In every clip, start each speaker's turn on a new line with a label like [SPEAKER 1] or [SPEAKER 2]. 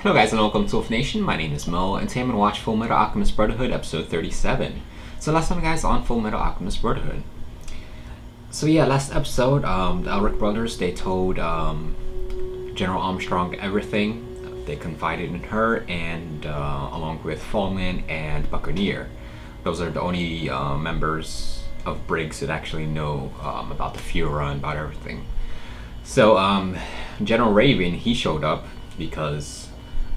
[SPEAKER 1] Hello guys and welcome to Wolf Nation, my name is Mo, and today I'm going to watch Fullmetal Alchemist Brotherhood episode 37. So last time guys on Fullmetal Alchemist Brotherhood. So yeah, last episode, the RWBY brothers, they told General Armstrong everything. They confided in her and along with Fallman and Buccaneer. Those are the only members of Briggs that actually know about the Fuhrer and about everything. So General Raven, he showed up because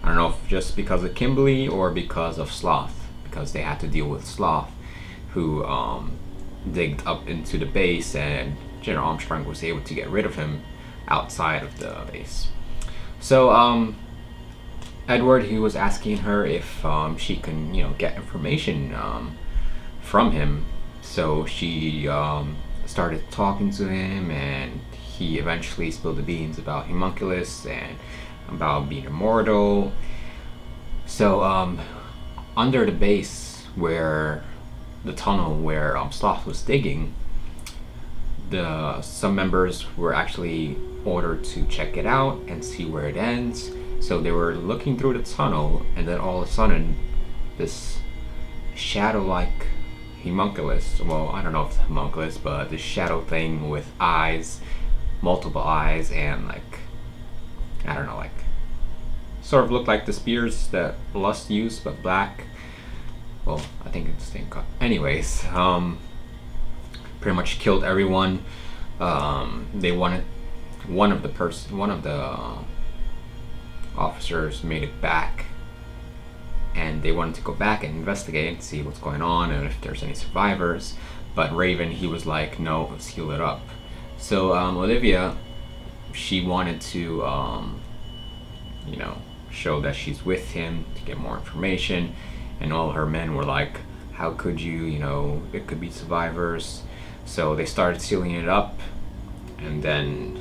[SPEAKER 1] I don't know if just because of Kimblee or because of Sloth, because they had to deal with Sloth, who digged up into the base, and General Armstrong was able to get rid of him outside of the base. So Edward, he was asking her if she can, get information from him. So she started talking to him, and he eventually spilled the beans about Homunculus and about being immortal. So under the base, where the tunnel where Sloth was digging, some members were actually ordered to check it out and see where it ends. So they were looking through the tunnel, and then all of a sudden this shadow-like homunculus, well, I don't know if it's homunculus, but this shadow thing with eyes, multiple eyes, and like, I don't know, like sort of looked like the spears that Lust used, but black. Well, I think it's the same color. Anyways, pretty much killed everyone. They wanted one of the officers made it back, and they wanted to go back and investigate and see what's going on and if there's any survivors. But Raven, he was like, no, let's heal it up. So Olivia, she wanted to show that she's with him to get more information, and all her men were like, how could you, it could be survivors. So they started sealing it up, and then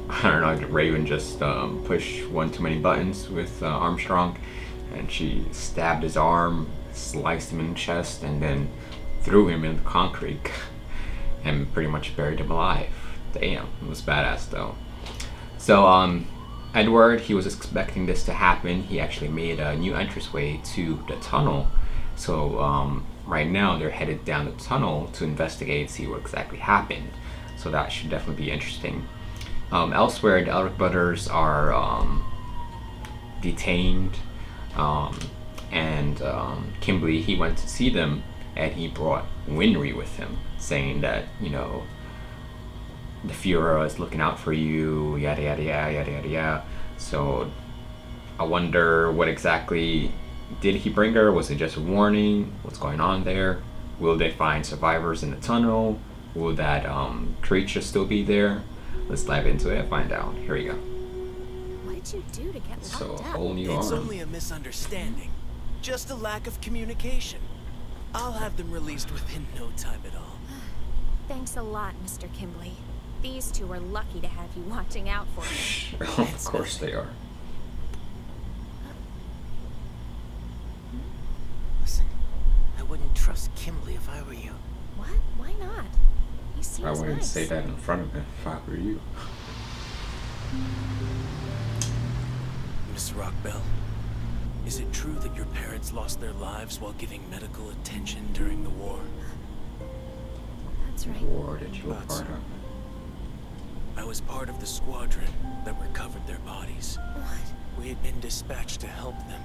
[SPEAKER 1] I don't know, Raven just pushed one too many buttons with Armstrong, and she stabbed his arm, sliced him in the chest, and then threw him in the concrete and pretty much buried him alive. Damn, it was badass though. So Edward, he was expecting this to happen. He actually made a new entranceway to the tunnel. So right now they're headed down the tunnel to investigate and see what exactly happened. So that should definitely be interesting. Elsewhere, the RWBY brothers are detained, and Kimblee, he went to see them, and he brought Winry with him, saying that, the Fuhrer is looking out for you, yada yada yada yada yada yada. So I wonder what exactly did he bring her? Was it just a warning? What's going on there? Will they find survivors in the tunnel? Will that creature still be there? Let's dive into it and find out. Here we go.
[SPEAKER 2] What did you do to get locked
[SPEAKER 1] So
[SPEAKER 2] up?
[SPEAKER 1] a whole new
[SPEAKER 3] It's
[SPEAKER 1] arm.
[SPEAKER 3] only a misunderstanding. Just a lack of communication. I'll have them released within no time at all.
[SPEAKER 2] Thanks a lot, Mr. Kimblee. These two are lucky to have you watching out for me.
[SPEAKER 1] Of course they are.
[SPEAKER 3] Listen, I wouldn't trust Kimblee if I were you.
[SPEAKER 2] What? Why not? He seems
[SPEAKER 1] I wouldn't
[SPEAKER 2] nice.
[SPEAKER 1] say that in front of him if I were you.
[SPEAKER 3] Miss Rockbell, is it true that your parents lost their lives while giving medical attention during the war?
[SPEAKER 2] That's right.
[SPEAKER 1] War that you were
[SPEAKER 3] That's-
[SPEAKER 1] part of.
[SPEAKER 3] I was part of the squadron that recovered their bodies.
[SPEAKER 2] What?
[SPEAKER 3] We had been dispatched to help them,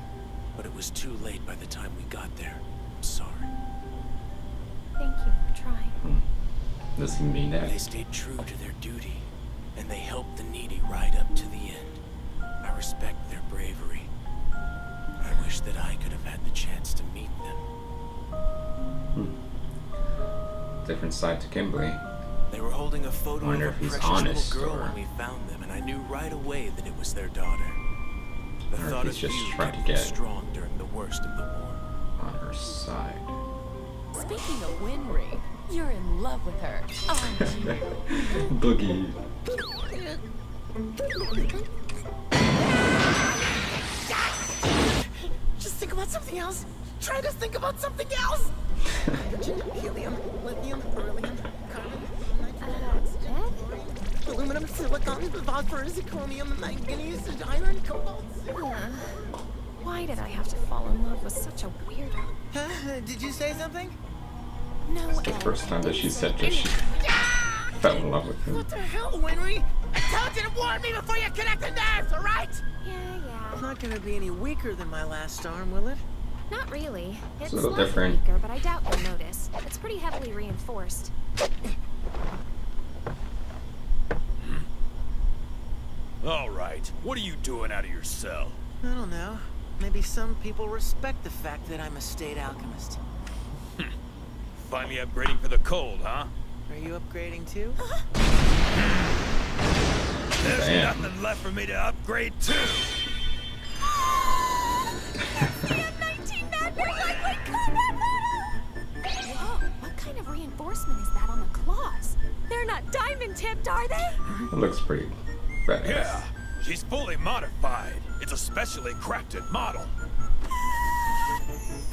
[SPEAKER 3] but it was too late by the time we got there. I'm sorry.
[SPEAKER 2] Thank you for trying.
[SPEAKER 1] Does he mean that?
[SPEAKER 3] They stayed true to their duty, and they helped the needy right up to the end. I respect their bravery. I wish that I could have had the chance to meet them.
[SPEAKER 1] Different side to Kimblee.
[SPEAKER 3] They were holding a photo
[SPEAKER 1] Wonder
[SPEAKER 3] of
[SPEAKER 1] if
[SPEAKER 3] a
[SPEAKER 1] he's
[SPEAKER 3] precious
[SPEAKER 1] honest
[SPEAKER 3] little girl
[SPEAKER 1] or-
[SPEAKER 3] when we found them, and I knew right away that it was their daughter. The
[SPEAKER 1] Wonder if
[SPEAKER 3] thought
[SPEAKER 1] he's
[SPEAKER 3] of
[SPEAKER 1] just
[SPEAKER 3] you
[SPEAKER 1] trying to
[SPEAKER 3] kept them
[SPEAKER 1] get-
[SPEAKER 3] strong during the worst of the war.
[SPEAKER 1] On her side.
[SPEAKER 4] Speaking of Winry, you're in love with her, aren't you?
[SPEAKER 1] Boogie.
[SPEAKER 5] Just think about something else. Try to think about something else. Helium, lithium, beryllium, carbon,
[SPEAKER 2] Ed?
[SPEAKER 5] aluminum, silicon, phosphorus, chromium, manganese, iron, cobalt.
[SPEAKER 2] did I have to fall in love with such a weirdo?
[SPEAKER 5] Huh? Did you say something?
[SPEAKER 2] No,
[SPEAKER 1] It's the first time that she said that she fell in love with him.
[SPEAKER 5] What the hell, Winry? I told you to warn me before you connect the nerves, alright?
[SPEAKER 2] Yeah.
[SPEAKER 5] It's not gonna be any weaker than my last arm, will it?
[SPEAKER 2] Not really. It's
[SPEAKER 1] a little
[SPEAKER 2] slightly
[SPEAKER 1] different.
[SPEAKER 2] weaker, but I doubt you'll notice. It's pretty heavily reinforced.
[SPEAKER 3] All right, what are you doing out of your cell?
[SPEAKER 5] I don't know. Maybe some people respect the fact that I'm a state alchemist.
[SPEAKER 3] Finally upgrading for the cold, huh?
[SPEAKER 5] Are you upgrading too?
[SPEAKER 3] There's
[SPEAKER 1] Damn.
[SPEAKER 3] nothing left for me to upgrade to.
[SPEAKER 2] Whoa, what kind of reinforcement is that on the claws? They're not diamond tipped, are they?
[SPEAKER 1] It looks pretty badass.
[SPEAKER 3] Yeah, she's fully modified. It's a specially crafted model.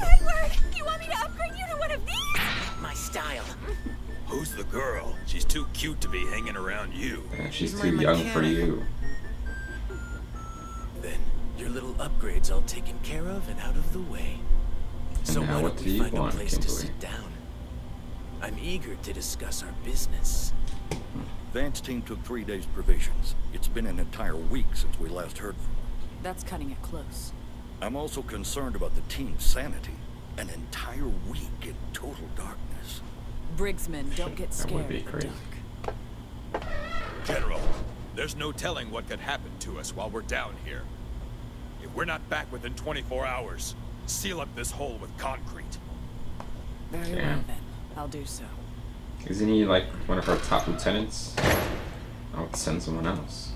[SPEAKER 2] Edward, you want me to upgrade you to one of these?
[SPEAKER 5] My style.
[SPEAKER 3] Who's the girl? She's too cute to be hanging around you.
[SPEAKER 1] And she's
[SPEAKER 5] She's
[SPEAKER 1] too
[SPEAKER 5] my
[SPEAKER 1] young for
[SPEAKER 5] mechanic.
[SPEAKER 1] you.
[SPEAKER 3] Then your little upgrade's all taken care of and out of the way. So
[SPEAKER 1] now
[SPEAKER 3] why
[SPEAKER 1] what
[SPEAKER 3] don't
[SPEAKER 1] do
[SPEAKER 3] we
[SPEAKER 1] you
[SPEAKER 3] find a
[SPEAKER 1] want,
[SPEAKER 3] place to
[SPEAKER 1] Kimblee?
[SPEAKER 3] sit down? I'm eager to discuss our business.
[SPEAKER 6] Vance team took 3 days provisions. It's been an entire week since we last heard from them.
[SPEAKER 4] That's cutting it close.
[SPEAKER 6] I'm also concerned about the team's sanity. An entire week in total darkness.
[SPEAKER 4] Briggs men don't get
[SPEAKER 1] That would
[SPEAKER 4] scared
[SPEAKER 1] be
[SPEAKER 4] in the
[SPEAKER 1] crazy.
[SPEAKER 4] dark.
[SPEAKER 3] General, there's no telling what could happen to us while we're down here. If we're not back within 24 hours, seal up this hole with concrete.
[SPEAKER 4] Very well
[SPEAKER 1] Damn.
[SPEAKER 4] then. I'll do so.
[SPEAKER 1] Isn't he like one of our top lieutenants? I would send someone else.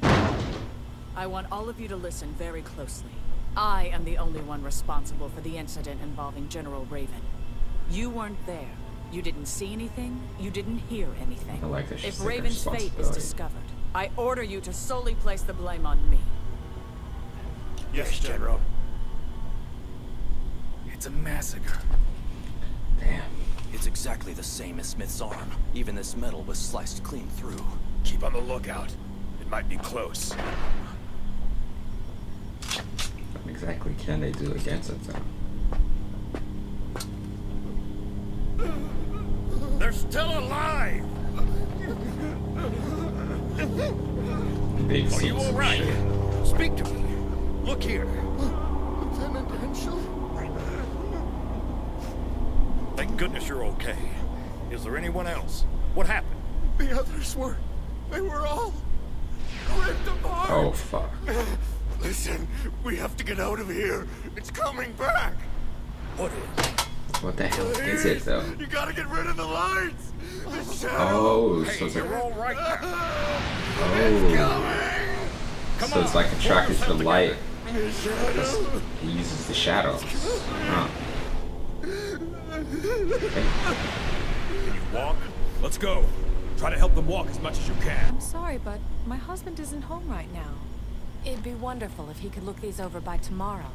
[SPEAKER 4] I want all of you to listen very closely. I am the only one responsible for the incident involving General Raven. You weren't there. You didn't see anything. You didn't hear anything.
[SPEAKER 1] I like that she's
[SPEAKER 4] If
[SPEAKER 1] taking
[SPEAKER 4] Raven's fate is
[SPEAKER 1] responsibility.
[SPEAKER 4] discovered, I order you to solely place the blame on me.
[SPEAKER 3] Yes, General. It's a massacre.
[SPEAKER 1] Damn.
[SPEAKER 7] It's exactly the same as Smith's arm. Even this metal was sliced clean through.
[SPEAKER 3] Keep on the lookout. It might be close.
[SPEAKER 1] What exactly can they do against it though?
[SPEAKER 6] They're still alive!
[SPEAKER 1] Big
[SPEAKER 6] Are
[SPEAKER 1] scenes
[SPEAKER 6] you
[SPEAKER 1] and
[SPEAKER 6] alright?
[SPEAKER 1] shit.
[SPEAKER 6] Speak to me. Look here.
[SPEAKER 5] Lieutenant Henschel?
[SPEAKER 6] Thank goodness you're okay. Is there anyone else? What happened?
[SPEAKER 5] The others were... They were all... ripped apart!
[SPEAKER 1] Oh fuck.
[SPEAKER 6] Listen, we have to get out of here. It's coming back. What is?
[SPEAKER 1] What the hell is it though?
[SPEAKER 6] You gotta get rid of the lights. The shadow.
[SPEAKER 1] Oh, so it's like,
[SPEAKER 6] You're all right now.
[SPEAKER 1] oh, so it's like attracted to the light. Because he uses the shadows. Huh. Okay.
[SPEAKER 3] Can you walk? Let's go. Try to help them walk as much as you can.
[SPEAKER 4] I'm sorry, but my husband isn't home right now.
[SPEAKER 8] It'd be wonderful if he could look these over by tomorrow.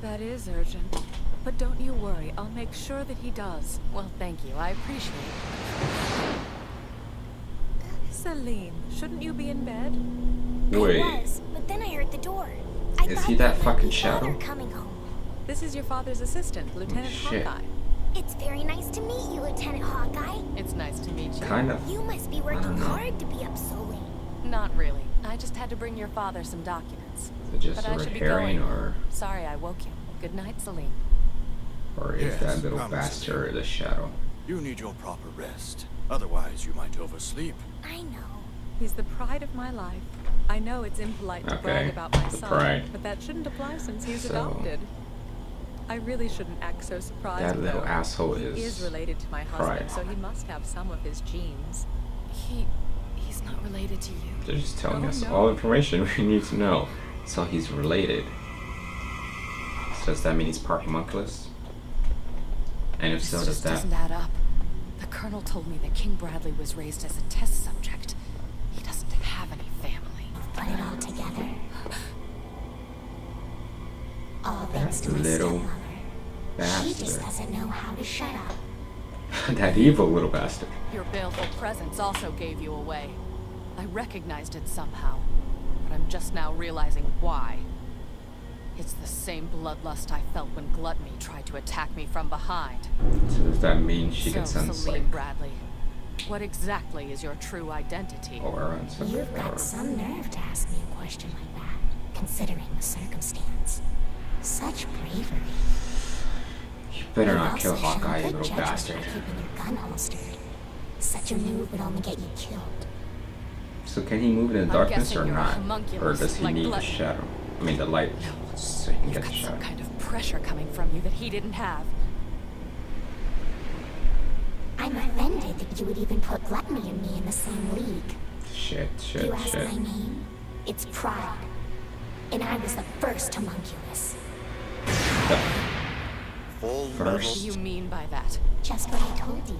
[SPEAKER 4] That is urgent. But don't you worry, I'll make sure that he does.
[SPEAKER 8] Well, thank you. I appreciate it.
[SPEAKER 4] Celine, shouldn't you be in bed?
[SPEAKER 1] Wait,
[SPEAKER 9] I was, but then I heard the door.
[SPEAKER 1] is he that fucking shadow?
[SPEAKER 9] Coming home.
[SPEAKER 4] This is your father's assistant, Lieutenant
[SPEAKER 1] shit.
[SPEAKER 4] Hawkeye.
[SPEAKER 9] It's very nice to meet you, Lieutenant Hawkeye.
[SPEAKER 8] It's nice to meet you.
[SPEAKER 1] Kind of.
[SPEAKER 9] You must be
[SPEAKER 1] I don't
[SPEAKER 9] working
[SPEAKER 1] know.
[SPEAKER 9] hard to be up so late.
[SPEAKER 8] Not really. I just had to bring your father some documents.
[SPEAKER 1] Is it just
[SPEAKER 8] But
[SPEAKER 1] a
[SPEAKER 8] I
[SPEAKER 1] red
[SPEAKER 8] should be
[SPEAKER 1] herring,
[SPEAKER 8] going.
[SPEAKER 1] or
[SPEAKER 8] Sorry I woke you. Good night, Celine.
[SPEAKER 1] is
[SPEAKER 6] Yes,
[SPEAKER 1] that little
[SPEAKER 6] promise.
[SPEAKER 1] bastard the shadow?
[SPEAKER 7] You need your proper rest. Otherwise, you might oversleep.
[SPEAKER 9] I know.
[SPEAKER 4] He's the pride of my life. I know it's impolite to brag
[SPEAKER 1] Okay,
[SPEAKER 4] about my
[SPEAKER 1] the
[SPEAKER 4] son,
[SPEAKER 1] pride.
[SPEAKER 4] but that shouldn't apply since he's
[SPEAKER 1] So-
[SPEAKER 4] adopted. I really shouldn't act so surprised,
[SPEAKER 1] That little
[SPEAKER 4] though.
[SPEAKER 1] asshole
[SPEAKER 4] He is related to my husband,
[SPEAKER 1] pride.
[SPEAKER 4] so he must have some of his genes.
[SPEAKER 8] He's not related to you.
[SPEAKER 1] They're just telling
[SPEAKER 4] Oh,
[SPEAKER 1] us
[SPEAKER 4] no.
[SPEAKER 1] all information we need to know. So he's related. So does that mean he's part homunculus? And if
[SPEAKER 8] This
[SPEAKER 1] so, does
[SPEAKER 8] just
[SPEAKER 1] that...
[SPEAKER 8] doesn't add up. The Colonel told me that King Bradley was raised as a test subject. He doesn't have any family.
[SPEAKER 9] Put it all together. All thanks
[SPEAKER 1] That
[SPEAKER 9] to my
[SPEAKER 1] little
[SPEAKER 9] stepmother. She just
[SPEAKER 1] bastard.
[SPEAKER 9] doesn't know how to shut up.
[SPEAKER 1] That evil little bastard.
[SPEAKER 8] Your baleful presence also gave you away. I recognized it somehow, but I'm just now realizing why. It's the same bloodlust I felt when Gluttony tried to attack me from behind.
[SPEAKER 1] So does that mean she can
[SPEAKER 8] So,
[SPEAKER 1] sense
[SPEAKER 8] Celine
[SPEAKER 1] like
[SPEAKER 8] Bradley, what exactly is your true identity?
[SPEAKER 1] aura and stuff?
[SPEAKER 9] You've got some nerve to ask me a question like that, considering the circumstance. Such bravery.
[SPEAKER 1] You better
[SPEAKER 9] You've
[SPEAKER 1] not kill
[SPEAKER 9] also shown
[SPEAKER 1] Hawkeye, you
[SPEAKER 9] good
[SPEAKER 1] little
[SPEAKER 9] judgment
[SPEAKER 1] bastard.
[SPEAKER 9] by keeping your gun holstered. Such a move would only get you killed.
[SPEAKER 1] So can he move in the
[SPEAKER 8] I'm
[SPEAKER 1] darkness
[SPEAKER 8] guessing
[SPEAKER 1] or
[SPEAKER 8] you're a
[SPEAKER 1] not? Or
[SPEAKER 8] homunculus,
[SPEAKER 1] does he
[SPEAKER 8] like
[SPEAKER 1] need the
[SPEAKER 8] Gluttony.
[SPEAKER 1] shadow? I mean the light,
[SPEAKER 8] No,
[SPEAKER 1] so he can
[SPEAKER 8] you've
[SPEAKER 1] get the
[SPEAKER 8] got
[SPEAKER 1] shadow.
[SPEAKER 8] some kind of pressure coming from you that he didn't have.
[SPEAKER 9] I'm offended that you would even put Gluttony and me in the same league.
[SPEAKER 1] Shit,
[SPEAKER 9] You ask
[SPEAKER 1] shit.
[SPEAKER 9] my name? It's Pride. And I was the first homunculus.
[SPEAKER 6] Full
[SPEAKER 1] First.
[SPEAKER 8] What
[SPEAKER 6] metal.
[SPEAKER 8] do you mean by that?
[SPEAKER 9] Just what I told you.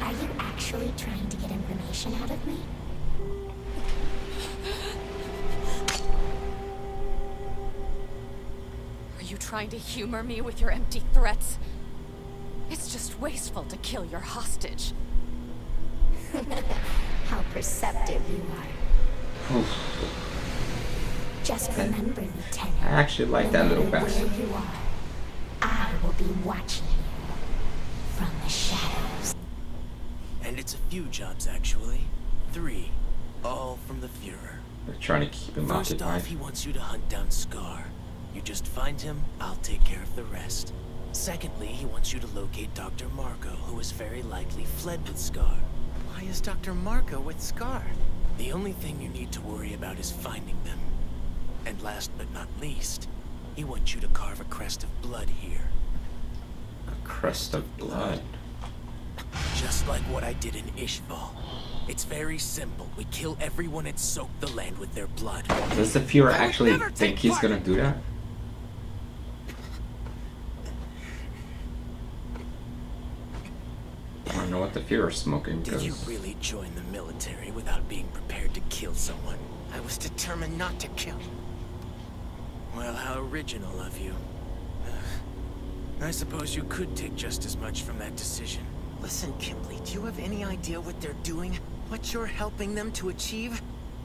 [SPEAKER 9] Are you actually trying to get information out of me?
[SPEAKER 8] Are you trying to humor me with your empty threats? It's just wasteful to kill your hostage.
[SPEAKER 9] How perceptive you are.
[SPEAKER 1] Oof.
[SPEAKER 9] Just remember, Lieutenant.
[SPEAKER 1] I actually like that little bastard.
[SPEAKER 9] Where you are, I will be watching you from the shadows.
[SPEAKER 3] And it's a few jobs, actually. 3. All from the Fuhrer.
[SPEAKER 1] They're trying to keep him
[SPEAKER 3] First
[SPEAKER 1] occupied.
[SPEAKER 3] off, he wants you to hunt down Scar. You just find him, I'll take care of the rest. Secondly, he wants you to locate Dr. Marco, who is very likely fled with Scar.
[SPEAKER 5] Why is Dr. Marco with Scar?
[SPEAKER 3] The only thing you need to worry about is finding them. And last but not least, he wants you to carve a crest of blood here.
[SPEAKER 1] A crest of blood.
[SPEAKER 3] Just like what I did in Ishval. It's very simple. We kill everyone and soak the land with their blood.
[SPEAKER 1] Does the Fuhrer
[SPEAKER 5] I would
[SPEAKER 1] actually
[SPEAKER 5] never
[SPEAKER 1] think
[SPEAKER 5] take
[SPEAKER 1] he's
[SPEAKER 5] part
[SPEAKER 1] gonna
[SPEAKER 5] in-
[SPEAKER 1] do that? I don't know what the Fuhrer's smoking,
[SPEAKER 3] Did you
[SPEAKER 1] because
[SPEAKER 3] really join the military without being prepared to kill someone?
[SPEAKER 5] I was determined not to kill.
[SPEAKER 3] Well, how original of you. I suppose you could take just as much from that decision.
[SPEAKER 5] Listen, Kimblee, do you have any idea what they're doing? What you're helping them to achieve?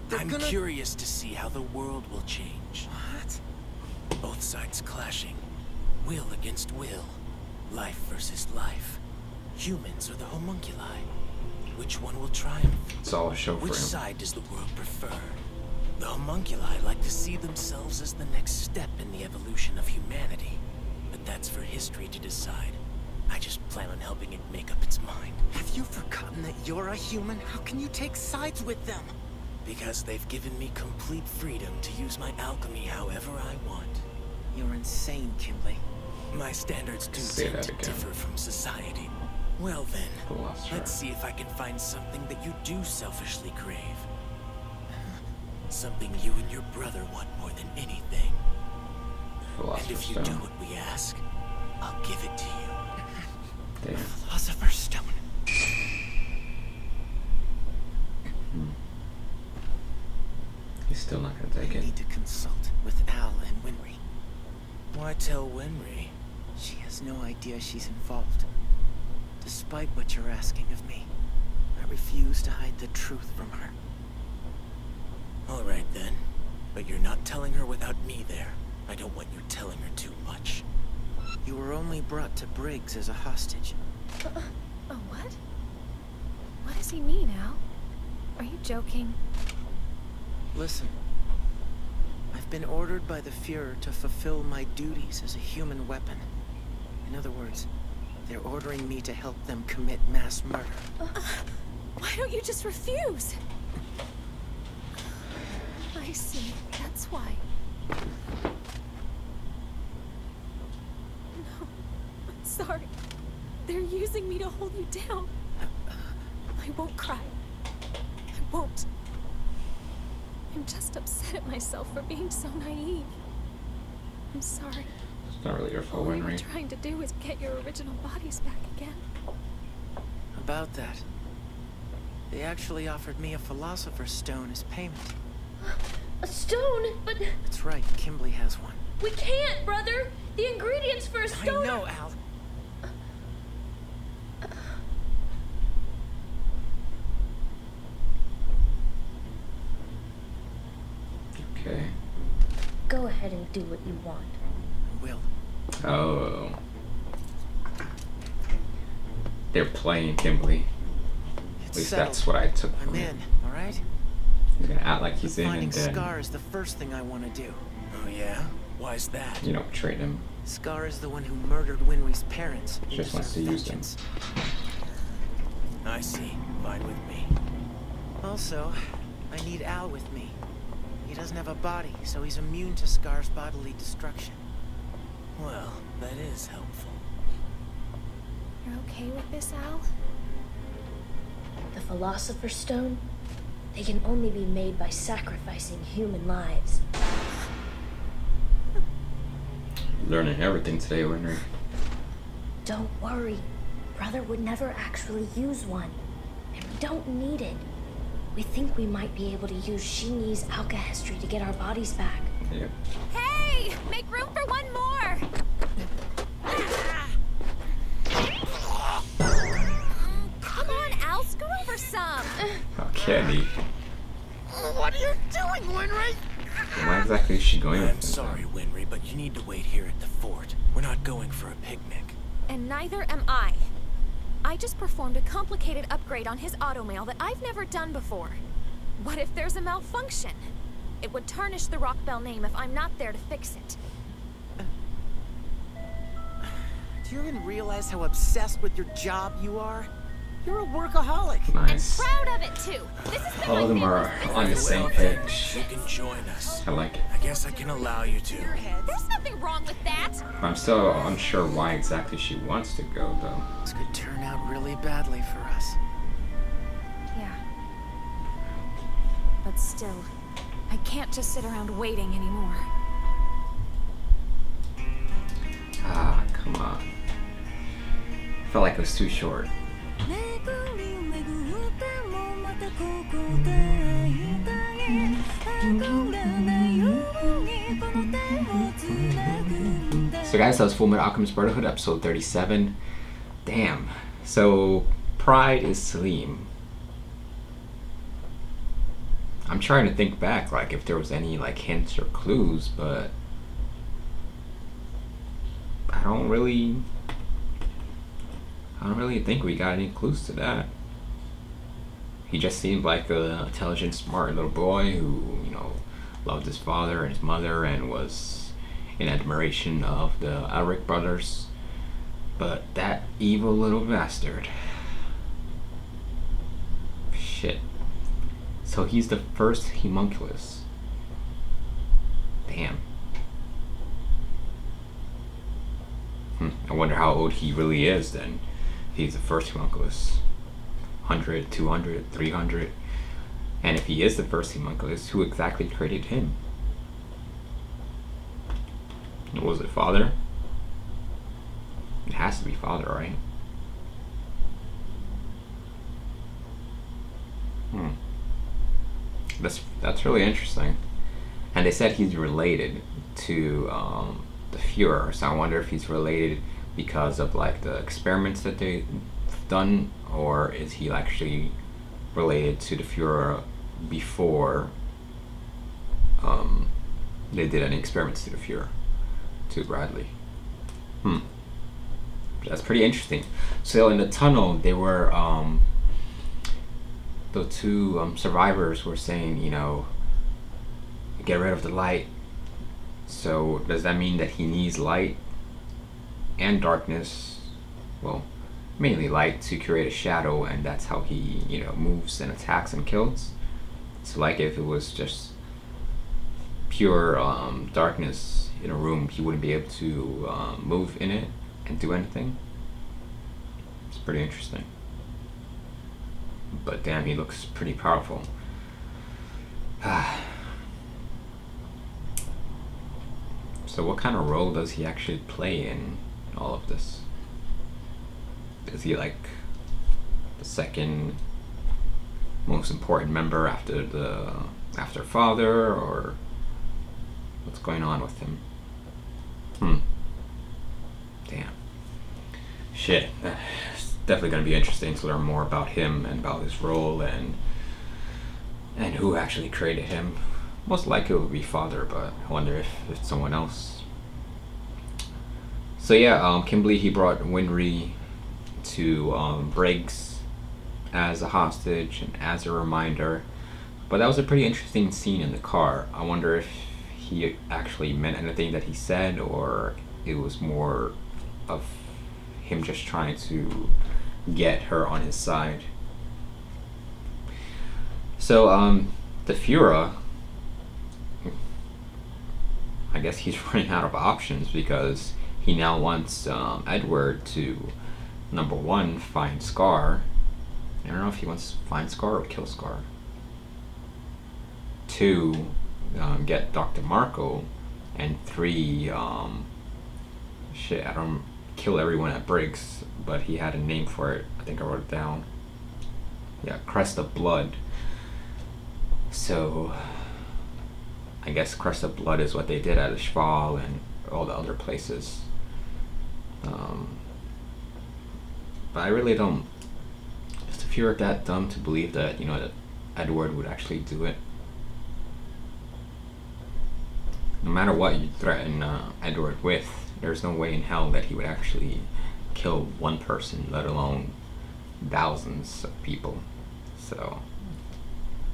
[SPEAKER 5] They're
[SPEAKER 3] I'm
[SPEAKER 5] gonna...
[SPEAKER 3] curious to see how the world will change.
[SPEAKER 5] What?
[SPEAKER 3] Both sides clashing. Will against will. Life versus life. Humans or the homunculi. Which one will triumph?
[SPEAKER 1] it's all a show for
[SPEAKER 3] Which
[SPEAKER 1] him.
[SPEAKER 3] side does the world prefer? The homunculi like to see themselves as the next step in the evolution of humanity. But that's for history to decide. I just plan on helping it make up its mind.
[SPEAKER 5] Have you forgotten that you're a human? How can you take sides with them?
[SPEAKER 3] Because they've given me complete freedom to use my alchemy however I want.
[SPEAKER 5] You're insane, Kimblee.
[SPEAKER 3] My standards do
[SPEAKER 1] Say
[SPEAKER 3] tend
[SPEAKER 1] that
[SPEAKER 3] to
[SPEAKER 1] again.
[SPEAKER 3] differ from society. Well then,
[SPEAKER 1] Philosopher.
[SPEAKER 3] let's see if I can find something that you do selfishly crave. Something you and your brother want more than anything. And
[SPEAKER 1] Philosopher's
[SPEAKER 3] if you do
[SPEAKER 1] Stone.
[SPEAKER 3] what we ask, I'll give it to you.
[SPEAKER 1] Damn.
[SPEAKER 5] Philosopher's Stone.
[SPEAKER 1] He's still not gonna take
[SPEAKER 5] I
[SPEAKER 1] it.
[SPEAKER 5] need to consult with Al and Winry.
[SPEAKER 3] Why tell Winry?
[SPEAKER 5] She has no idea she's involved. Despite what you're asking of me, I refuse to hide the truth from her.
[SPEAKER 3] Alright then. But you're not telling her without me there. I don't want you telling her too much.
[SPEAKER 5] You were only brought to Briggs as a hostage.
[SPEAKER 2] Oh, what? What does he mean, Al? Are you joking?
[SPEAKER 5] Listen. I've been ordered by the Fuhrer to fulfill my duties as a human weapon. In other words, they're ordering me to help them commit mass murder.
[SPEAKER 2] Why don't you just refuse? I see. That's why. No. I'm sorry. They're using me to hold you down. I won't cry. I won't. I'm just upset at myself for being so naive. I'm sorry.
[SPEAKER 1] It's not really your fault,
[SPEAKER 2] All we were
[SPEAKER 1] Winry.
[SPEAKER 2] trying to do is get your original bodies back again.
[SPEAKER 5] About that, they actually offered me a Philosopher's Stone as payment.
[SPEAKER 10] A stone? But
[SPEAKER 5] That's right, Kimblee has one.
[SPEAKER 10] we can't, brother! The ingredients for a stone
[SPEAKER 5] I know, Al.
[SPEAKER 1] Okay.
[SPEAKER 10] Go ahead and do what you want.
[SPEAKER 5] Will.
[SPEAKER 1] Oh. They're playing Kimblee. At least that's what I took from
[SPEAKER 5] I'm
[SPEAKER 1] it.
[SPEAKER 5] in, alright?
[SPEAKER 1] He's gonna act like he's in
[SPEAKER 5] Finding
[SPEAKER 1] and then,
[SPEAKER 5] Scar is the first thing I want to do.
[SPEAKER 3] Oh yeah? Why's that?
[SPEAKER 1] you know, trade him.
[SPEAKER 5] Scar is the one who murdered Winry's parents. He
[SPEAKER 1] Just wants to
[SPEAKER 5] deserves
[SPEAKER 1] use them.
[SPEAKER 5] vengeance.
[SPEAKER 3] I see. Fine with me.
[SPEAKER 5] Also, I need Al with me. He doesn't have a body, so he's immune to Scar's bodily destruction.
[SPEAKER 3] Well, that is helpful.
[SPEAKER 2] You're okay with this, Al?
[SPEAKER 10] The Philosopher's Stone? They can only be made by sacrificing human lives.
[SPEAKER 1] Learning everything today, Winry.
[SPEAKER 10] Don't worry. Brother would never actually use one. And we don't need it. We think we might be able to use Xingyi's alchemy to get our bodies back.
[SPEAKER 1] Yep.
[SPEAKER 2] Hey! Make room for one more! Come on, Al, scoot over some!
[SPEAKER 1] How can he?
[SPEAKER 5] What are you doing, Winry?
[SPEAKER 1] Why exactly is she going with
[SPEAKER 3] I'm
[SPEAKER 1] him?
[SPEAKER 3] sorry, Winry, but you need to wait here at the fort. We're not going for a picnic.
[SPEAKER 2] And neither am I. I just performed a complicated upgrade on his Automail that I've never done before. What if there's a malfunction? It would tarnish the Rock Bell name if I'm not there to fix it.
[SPEAKER 5] Do you even realize how obsessed with your job you are? You're a workaholic.
[SPEAKER 1] Nice.
[SPEAKER 2] Proud of it too. This has been
[SPEAKER 1] All of them are on the same
[SPEAKER 3] Well,
[SPEAKER 1] page.
[SPEAKER 3] you can join us.
[SPEAKER 1] I like it.
[SPEAKER 3] I guess I can allow you to.
[SPEAKER 2] There's nothing wrong with that.
[SPEAKER 1] I'm still unsure why exactly she wants to go, though.
[SPEAKER 5] This could turn out really badly for us.
[SPEAKER 2] Yeah. But still, I can't just sit around waiting anymore.
[SPEAKER 1] Ah, come on. I felt like it was too short. So guys, that was Fullmetal Alchemist Brotherhood, episode 37. Damn. So, Pride is Selim. I'm trying to think back, like, if there was any, like, hints or clues, but I don't really think we got any clues to that. He just seemed like a intelligent, smart little boy who, you know, loved his father and his mother and was in admiration of the RWBY brothers. But that evil little bastard. Shit. So he's the first Homunculus. Damn. I wonder how old he really is then. If he's the first Homunculus. 100, 200, 300. And if he is the first Homunculus, who exactly created him? Was it father? It has to be father, right? That's really interesting. And they said he's related to the Fuhrer, so I wonder if he's related because of like the experiments that they've done, or is he actually related to the Fuhrer before they did any experiments to the Fuhrer, to Bradley. That's pretty interesting. So in the tunnel, they were the two survivors were saying, you know, get rid of the light. So does that mean that he needs light and darkness? Well, mainly light to create a shadow, and that's how he, you know, moves and attacks and kills. So like if it was just pure darkness in a room, he wouldn't be able to move in it and do anything. It's pretty interesting. But damn, he looks pretty powerful. So what kind of role does he actually play in all of this? Is he like the second most important member after father, or what's going on with him? Damn. Shit. It's definitely gonna be interesting to learn more about him and about his role and who actually created him. Most likely it would be father, but I wonder if it's someone else. So yeah, Kimblee, he brought Winry to Briggs as a hostage and as a reminder. But that was a pretty interesting scene in the car. I wonder if he actually meant anything that he said, or it was more of him just trying to get her on his side. So the Fuhrer, I guess he's running out of options, because he now wants Edward to, number one, find Scar. I don't know if he wants to find Scar or kill Scar. 2, get Dr. Marco. And 3, shit, I don't kill everyone at Briggs, but he had a name for it. I think I wrote it down. Yeah, Crest of Blood. So I guess Crest of Blood is what they did at Ashval and all the other places. But I really don't. Is the Fuhrer that dumb to believe that, you know, that Edward would actually do it? No matter what you threaten Edward with, there's no way in hell that he would actually kill one person, let alone thousands of people. So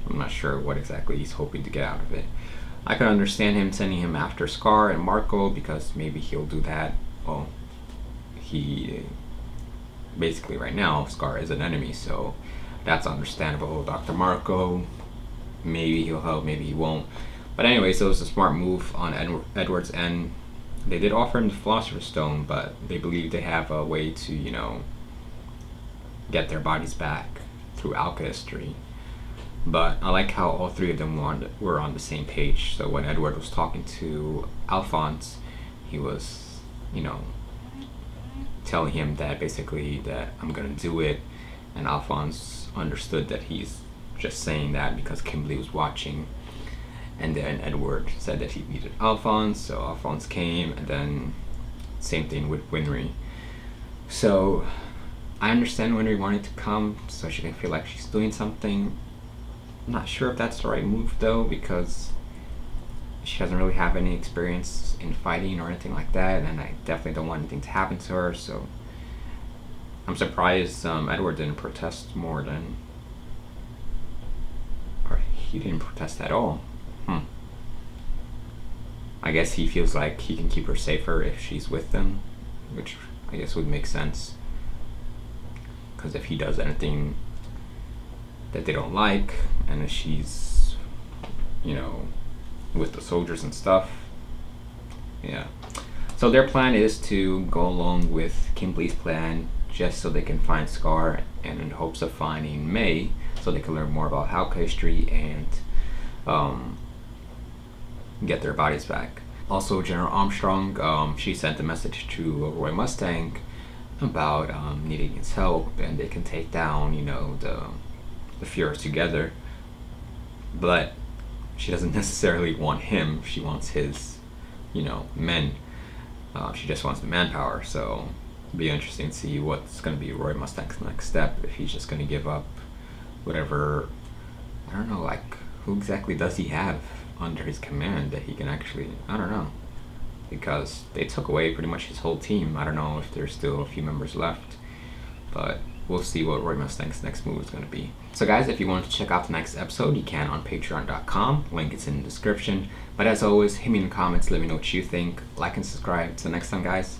[SPEAKER 1] I'm not sure what exactly he's hoping to get out of it. I can understand him sending him after Scar and Marco, because maybe he'll do that. Well, he basically right now Scar is an enemy, so that's understandable. Dr. Marco, maybe he'll help, maybe he won't. But anyways, it was a smart move on Edward's end. They did offer him the Philosopher's Stone, but they believe they have a way to, you know, get their bodies back through alchemy. But I like how all 3 of them were on the same page. So when Edward was talking to Alphonse, he was, you know, telling him that basically that I'm gonna do it, and Alphonse understood that he's just saying that because Kimblee was watching. And then Edward said that he needed Alphonse, so Alphonse came, and then same thing with Winry. So I understand Winry wanted to come so she can feel like she's doing something. I'm not sure if that's the right move though, because she doesn't really have any experience in fighting or anything like that, and I definitely don't want anything to happen to her. So I'm surprised Edward didn't protest more than, or he didn't protest at all. I guess he feels like he can keep her safer if she's with them, which I guess would make sense, because if he does anything that they don't like, and if she's, you know, with the soldiers and stuff, yeah. So their plan is to go along with Kimblee's plan just so they can find Scar, and in hopes of finding May so they can learn more about alchemy and get their bodies back. Also, General Armstrong, she sent a message to Roy Mustang about needing his help, and they can take down, you know, the Fuhrers together. But she doesn't necessarily want him. She wants his, you know, men. She just wants the manpower. So it'll be interesting to see what's going to be Roy Mustang's next step. If he's just going to give up whatever, I don't know, like, who exactly does he have under his command that he can actually, I don't know, because they took away pretty much his whole team. I don't know if there's still a few members left, but we'll see what Roy Mustang's next move is going to be. So guys, if you want to check out the next episode, you can on patreon.com, link is in the description. But as always, hit me in the comments, let me know what you think, like and subscribe. Till next time guys,